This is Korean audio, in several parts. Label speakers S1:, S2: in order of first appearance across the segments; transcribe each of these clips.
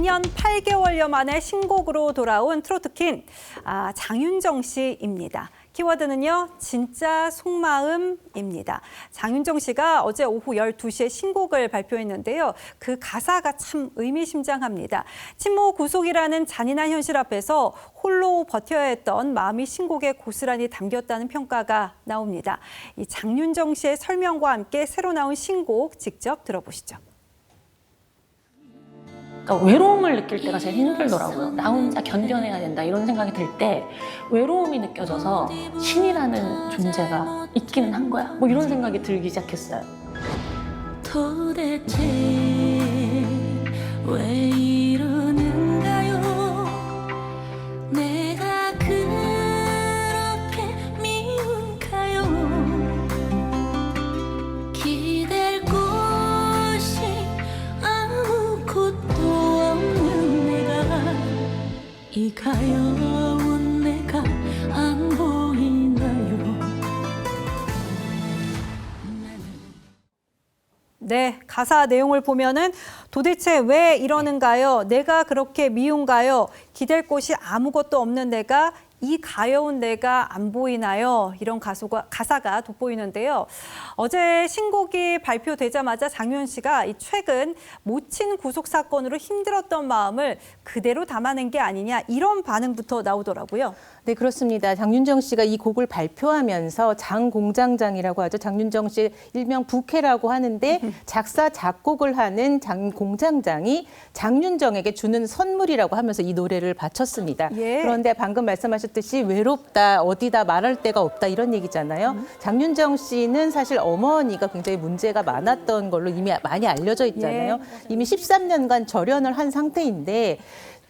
S1: 2년 8개월여 만에 신곡으로 돌아온 트로트퀸 장윤정 씨입니다. 키워드는요, 진짜 속마음입니다. 장윤정 씨가 어제 오후 12시에 신곡을 발표했는데요. 그 가사가 참 의미심장합니다. 친모 구속이라는 잔인한 현실 앞에서 홀로 버텨야 했던 마음이 신곡에 고스란히 담겼다는 평가가 나옵니다. 이 장윤정 씨의 설명과 함께 새로 나온 신곡 직접 들어보시죠.
S2: 그러니까 외로움을 느낄 때가 제일 힘들더라고요. 나 혼자 견뎌내야 된다 이런 생각이 들 때 외로움이 느껴져서 신이라는 존재가 있기는 한 거야. 뭐 이런 생각이 들기 시작했어요.
S3: 도대체 왜 이러는가요? 내가 그렇게 미운가요? 기댈 곳이 아무것도 없는 내가 이 가여운 내가 안 보이나요?
S1: 네, 가사 내용을 보면은 도대체 왜 이러는가요? 내가 그렇게 미운가요? 기댈 곳이 아무것도 없는 내가 이 가여운 내가 안 보이나요? 이런 가사가 돋보이는데요. 어제 신곡이 발표되자마자 장윤 씨가 이 최근 모친 구속 사건으로 힘들었던 마음을 그대로 담아낸 게 아니냐 이런 반응부터 나오더라고요.
S4: 네, 그렇습니다. 장윤정 씨가 이 곡을 발표하면서 장공장장이라고 하죠. 장윤정 씨 일명 부캐라고 하는데 작사, 작곡을 하는 장공장장이 장윤정에게 주는 선물이라고 하면서 이 노래를 바쳤습니다.
S1: 예.
S4: 그런데 방금 말씀하셨듯이 외롭다, 어디다 말할 데가 없다 이런 얘기잖아요. 장윤정 씨는 사실 어머니가 굉장히 문제가 많았던 걸로 이미 많이 알려져 있잖아요. 이미 13년간 절연을 한 상태인데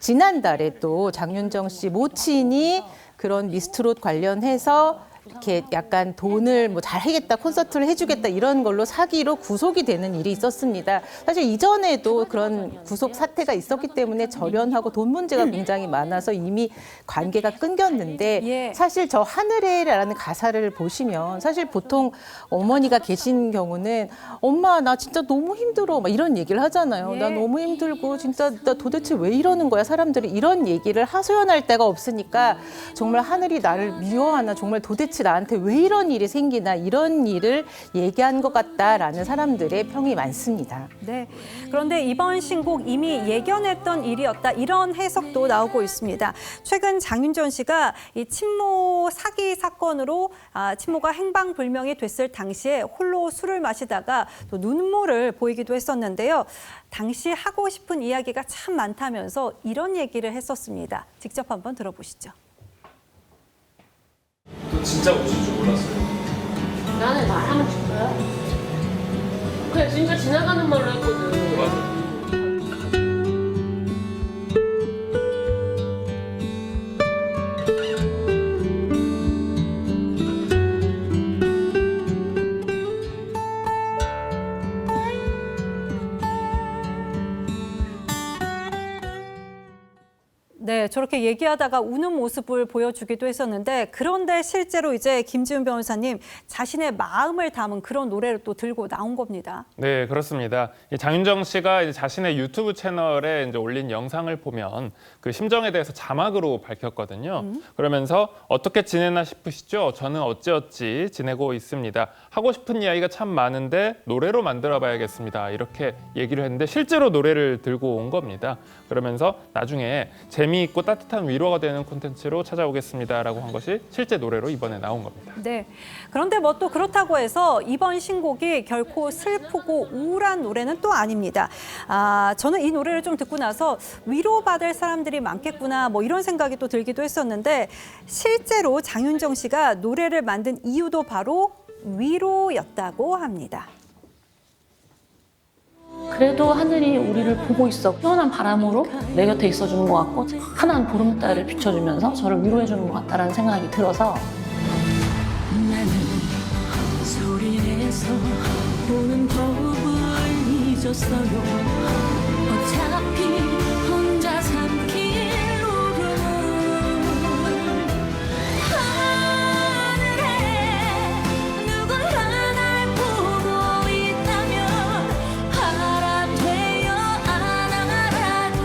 S4: 지난달에 또 장윤정 씨 모친이 그런 미스트롯 관련해서 이렇게 약간 돈을 뭐 잘하겠다, 콘서트를 해주겠다 이런 걸로 사기로 구속이 되는 일이 있었습니다. 사실 이전에도 그런 구속 사태가 있었기 때문에 절연하고 돈 문제가 굉장히 많아서 이미 관계가 끊겼는데 사실 저 하늘에라는 가사를 보시면 사실 보통 어머니가 계신 경우는 엄마 나 진짜 너무 힘들어 막 이런 얘기를 하잖아요. 나 너무 힘들고 진짜 나 도대체 왜 이러는 거야 사람들이 이런 얘기를 하소연할 데가 없으니까 정말 하늘이 나를 미워하나 정말 도대체 나한테 왜 이런 일이 생기나 이런 일을 얘기한 것 같다라는 사람들의 평이 많습니다.
S1: 네. 그런데 이번 신곡 이미 예견했던 일이었다 이런 해석도 나오고 있습니다. 최근 장윤정 씨가 이 친모 사기 사건으로 친모가 행방불명이 됐을 당시에 홀로 술을 마시다가 또 눈물을 보이기도 했었는데요. 당시 하고 싶은 이야기가 참 많다면서 이런 얘기를 했었습니다. 직접 한번 들어보시죠.
S5: 또 진짜 오실 줄 몰랐어요.
S2: 나는 말하면 죽어요. 그냥 진짜 지나가는 말로 했거든.
S5: 맞아.
S1: 네, 저렇게 얘기하다가 우는 모습을 보여주기도 했었는데 그런데 실제로 이제 김지훈 변호사님 자신의 마음을 담은 그런 노래를 또 들고 나온 겁니다.
S6: 네, 그렇습니다. 장윤정 씨가 이제 자신의 유튜브 채널에 이제 올린 영상을 보면 그 심정에 대해서 자막으로 밝혔거든요. 그러면서 어떻게 지내나 싶으시죠? 저는 어찌어찌 지내고 있습니다. 하고 싶은 이야기가 참 많은데 노래로 만들어봐야겠습니다. 이렇게 얘기를 했는데 실제로 노래를 들고 온 겁니다. 그러면서 나중에 재미있고 따뜻한 위로가 되는 콘텐츠로 찾아오겠습니다라고 한 것이 실제 노래로 이번에 나온 겁니다.
S1: 네. 그런데 뭐 또 그렇다고 해서 이번 신곡이 결코 슬프고 우울한 노래는 또 아닙니다. 저는 이 노래를 좀 듣고 나서 위로받을 사람들이 많겠구나 뭐 이런 생각이 또 들기도 했었는데 실제로 장윤정 씨가 노래를 만든 이유도 바로 위로였다고 합니다.
S2: 그래도 하늘이 우리를 보고 있어. 시원한 바람으로 내 곁에 있어주는 것 같고 환한 보름달을 비춰주면서 저를 위로해주는 것 같다는 생각이 들어서
S3: 나는 소리내서 보는 법을 잊었어요. 어차피 혼자 삼킬 울음을 하늘에 누군가 날 보고 있다면 바람 되어 안아줘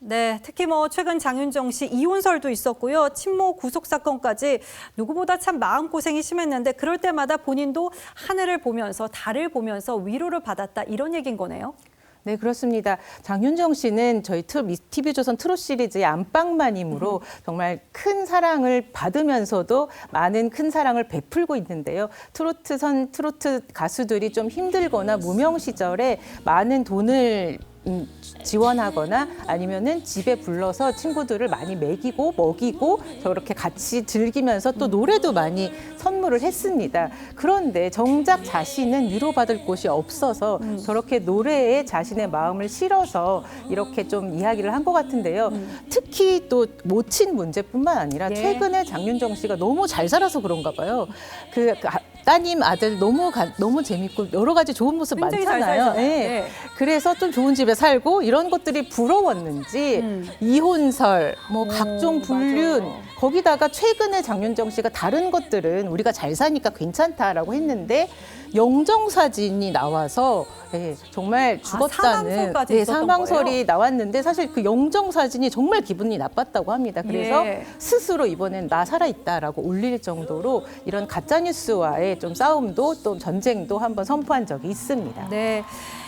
S1: 네, 특히 뭐 최근 장윤정 씨 이혼설도 있었고요. 친모 구속 사건까지 누구보다 참 마음고생이 심했는데 그럴 때마다 본인도 하늘을 보면서 달을 보면서 위로를 받았다 이런 얘기인 거네요.
S4: 네, 그렇습니다. 장윤정 씨는 저희 TV조선 트롯 시리즈의 안방마님으로 정말 큰 사랑을 받으면서도 많은 큰 사랑을 베풀고 있는데요. 트로트 가수들이 좀 힘들거나 무명 시절에 많은 돈을 지원하거나 아니면은 집에 불러서 친구들을 많이 먹이고 저렇게 같이 즐기면서 또 노래도 많이 선물을 했습니다. 그런데 정작 자신은 위로받을 곳이 없어서 저렇게 노래에 자신의 마음을 실어서 이렇게 좀 이야기를 한 것 같은데요. 특히 또 모친 문제뿐만 아니라
S1: 예.
S4: 최근에 장윤정 씨가 너무 잘 살아서 그런가 봐요. 따님 아들 너무 재밌고 여러 가지 좋은 모습
S1: 굉장히 잘
S4: 많잖아요.
S1: 살잖아요.
S4: 예.
S1: 네.
S4: 그래서 좀 좋은 집에 살고 이런 것들이 부러웠는지 이혼설, 뭐 각종 불륜
S1: 맞아요.
S4: 거기다가 최근에 장윤정 씨가 다른 것들은 우리가 잘 사니까 괜찮다라고 했는데 영정 사진이 나와서 정말 죽었다는
S1: 사망설까지 있었던
S4: 사망설이
S1: 거예요?
S4: 나왔는데 사실 그 영정 사진이 정말 기분이 나빴다고 합니다. 그래서
S1: 예.
S4: 스스로 이번엔 나 살아있다라고 올릴 정도로 이런 가짜뉴스와의 좀 싸움도 또 전쟁도 한번 선포한 적이 있습니다.
S1: 네.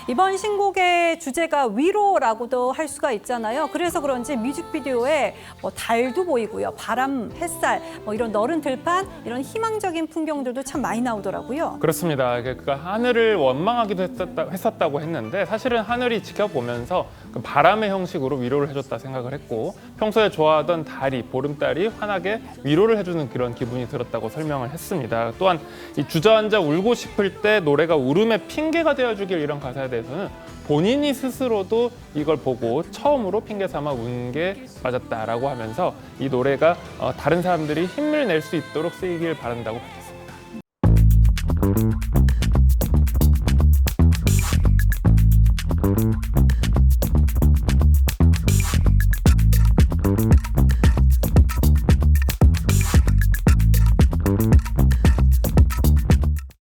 S1: 이번 신곡의 주제가 위로라고도 할 수가 있잖아요. 그래서 그런지 뮤직비디오에 뭐 달도 보이고요. 바람, 햇살, 뭐 이런 너른 들판, 이런 희망적인 풍경들도 참 많이 나오더라고요.
S6: 그렇습니다. 그러니까 하늘을 원망하기도 했었다고 했는데 사실은 하늘이 지켜보면서 그 바람의 형식으로 위로를 해줬다 생각을 했고 평소에 좋아하던 달이 보름달이 환하게 위로를 해주는 그런 기분이 들었다고 설명을 했습니다. 또한 이 주저앉아 울고 싶을 때 노래가 울음의 핑계가 되어주길 이런 가사에 대해서는 본인이 스스로도 이걸 보고 처음으로 핑계 삼아 운 게 맞았다라고 하면서 이 노래가 다른 사람들이 힘을 낼 수 있도록 쓰이길 바란다고 밝혔습니다.